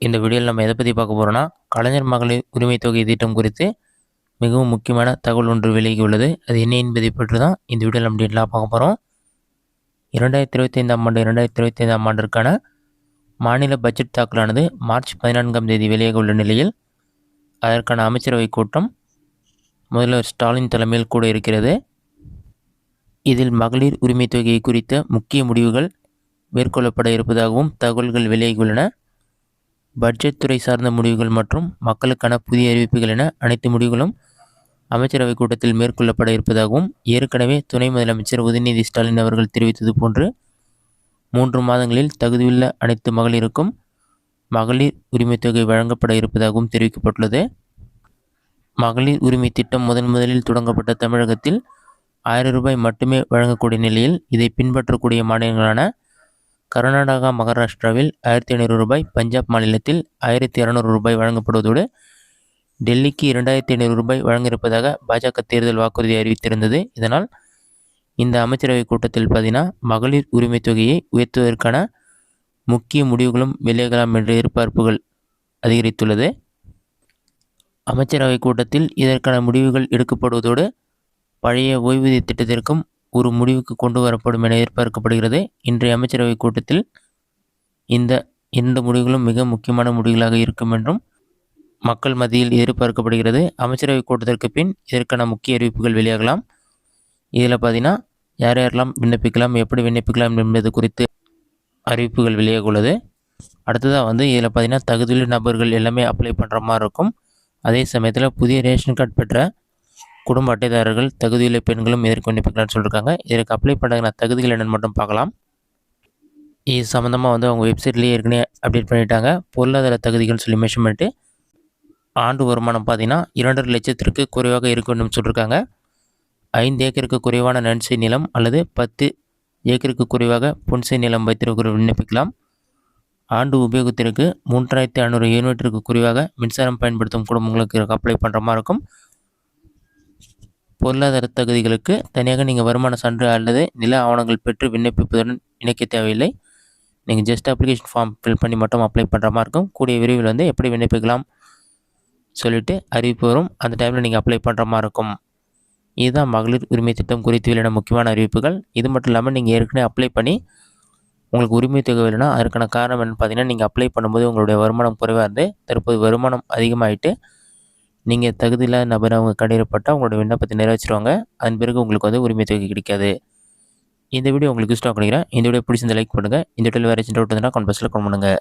இந்த வீடியோவில் நம்ம எதை பற்றி பார்க்க போகிறோன்னா, கலைஞர் மகளிர் உரிமை தொகை திட்டம் குறித்து மிகவும் முக்கியமான தகவல் ஒன்று விலகி உள்ளது. அது என்ன என்பதை பற்றி தான் இந்த வீடியோவில் நம்ம டீட்டெயிலாக பார்க்க போகிறோம். 2025ஆம் ஆண்டு 2025ஆம் ஆண்டிற்கான மாநில பட்ஜெட் தாக்கலானது மார்ச் 14ஆம் தேதி வெளியாக உள்ள நிலையில், அதற்கான அமைச்சரவை கூட்டம் முதல்வர் ஸ்டாலின் தலைமையில் கூட இருக்கிறது. இதில் மகளிர் உரிமை தொகை குறித்த முக்கிய முடிவுகள் மேற்கொள்ளப்பட இருப்பதாகவும் தகவல்கள் வெளியாகியுள்ளன. பட்ஜெட் துறை சார்ந்த முடிவுகள் மற்றும் மக்களுக்கான புதிய அறிவிப்புகள் என அனைத்து முடிவுகளும் அமைச்சரவை கூட்டத்தில் மேற்கொள்ளப்பட இருப்பதாகவும் ஏற்கனவே துணை முதலமைச்சர் உதயநிதி ஸ்டாலின் அவர்கள் தெரிவித்தது போன்று 3 மாதங்களில் தகுதியுள்ள அனைத்து மகளிருக்கும் மகளிர் உரிமை தொகை வழங்கப்பட இருப்பதாகவும் தெரிவிக்கப்பட்டுள்ளது. மகளிர் உரிமை திட்டம் முதலில் தொடங்கப்பட்ட தமிழகத்தில் 1000 ரூபாய் மட்டுமே வழங்கக்கூடிய நிலையில், இதை பின்பற்றக்கூடிய மாநிலங்களான கர்நாடகா, மகாராஷ்டிராவில் 1500 ரூபாய், பஞ்சாப் மாநிலத்தில் 1200 ரூபாய் வழங்கப்படுவதோடு டெல்லிக்கு 2500 ரூபாய் வழங்கியிருப்பதாக பாஜக தேர்தல் வாக்குறுதி அறிவித்திருந்தது. இதனால் இந்த அமைச்சரவை கூட்டத்தில் பார்த்தீங்கன்னா மகளிர் உரிமை தொகையை உயர்த்துவதற்கான முக்கிய முடிவுகளும் வெளியாகலாம் என்ற எதிர்பார்ப்புகள் அதிகரித்துள்ளது. அமைச்சரவை கூட்டத்தில் இதற்கான முடிவுகள் எடுக்கப்படுவதோடு பழைய ஓய்வூதிய திட்டத்திற்கும் ஒரு முடிவுக்கு கொண்டு வரப்படும் என எதிர்பார்க்கப்படுகிறது. இன்றைய அமைச்சரவை கூட்டத்தில் இந்த 2 முடிவுகளும் மிக முக்கியமான முடிவுகளாக இருக்கும் என்றும் மக்கள் மத்தியில் எதிர்பார்க்கப்படுகிறது. அமைச்சரவை கூட்டத்திற்கு பின் இதற்கான முக்கிய அறிவிப்புகள் வெளியாகலாம். இதில் பார்த்தீங்கன்னா யார் யாரெல்லாம் விண்ணப்பிக்கலாம், எப்படி விண்ணப்பிக்கலாம் என்பது குறித்து அறிவிப்புகள் வெளியாக உள்ளது. அடுத்ததாக இதில் பார்த்தீங்கன்னா தகுதியுள்ள நபர்கள் எல்லாமே அப்ளை பண்ணுற மாதிரி இருக்கும். அதே சமயத்தில் புதிய ரேஷன் கார்டு பெற்ற குடும்ப அட்டைதாரர்கள், தகுதியுள்ள பெண்களும் இதற்கு விண்ணப்பிக்கலாம்னு சொல்லியிருக்காங்க. இதற்கு அப்ளை பண்ணுறதுக்கான தகுதிகள் என்னென்னு மட்டும் பார்க்கலாம். இது சம்மந்தமாக அவங்க வெப்சைட்லேயே ஏற்கனவே அப்டேட் பண்ணிட்டாங்க. பொருளாதார தகுதிகள்னு சொல்லி மென்ஷன் பண்ணிட்டு ஆண்டு வருமானம் பார்த்தீங்கன்னா 2.5 லட்சத்திற்கு குறைவாக இருக்க வேண்டும் சொல்லியிருக்காங்க. 5 ஏக்கருக்கு குறைவான நன்சை நிலம் அல்லது 10 ஏக்கருக்கு குறைவாக புன்சை நிலம் வைத்திருக்கிற விண்ணப்பிக்கலாம். ஆண்டு உபயோகத்திற்கு 3500 யூனிட்டிற்கு குறைவாக மின்சாரம் பயன்படுத்தும் குடும்பங்களுக்கு அப்ளை பண்ணுற மாதிரி இருக்கும். பொருளாதார தகுதிகளுக்கு தனியாக நீங்கள் வருமான சான்று அல்லது நில ஆவணங்கள் பெற்று விண்ணப்பிப்பதுடன் இணைக்க தேவையில்லை. நீங்கள் ஜஸ்ட் அப்ளிகேஷன் ஃபார்ம் ஃபில் பண்ணி மட்டும் அப்ளை பண்ணுற மாதிரி இருக்கும். கூடிய விரைவில் எப்படி விண்ணப்பிக்கலாம் சொல்லிவிட்டு அறிவிப்பு வரும். அந்த டைமில் நீங்கள் அப்ளை பண்ணுற மாதிரி இருக்கும். இதுதான் மகளிர் உரிமை திட்டம் குறித்து வெளியான முக்கியமான அறிவிப்புகள். இது மட்டும் இல்லாமல் நீங்கள் ஏற்கனவே அப்ளை பண்ணி உங்களுக்கு உரிமை தொகை இல்லைன்னா அதற்கான காரணம் என்னென்னு பார்த்தீங்கன்னா, நீங்கள் அப்ளை பண்ணும்போது உங்களுடைய வருமானம் குறைவாக இருந்து தற்போது வருமானம் அதிகமாகிட்டு நீங்கள் தகுதியில்லாத நபர் அவங்க கண்டறியப்பட்டால் உங்களோட விண்ணப்பத்தை நிறைவேற்றிடுவாங்க. அதன் பிறகு உங்களுக்கு உரிமை தொகை கிடைக்காது. இந்த வீடியோ உங்களுக்கு இஷ்டம் பண்ணிக்கிறேன். இந்த வீடியோ பிடிச்சிருந்த லைக் பண்ணுங்கள். இந்த வீடியோவில் வேறு சின்ன டவுட் இருந்தால் கமெண்ட் பாக்ஸில் கமெண்ட் பண்ணுங்கள்.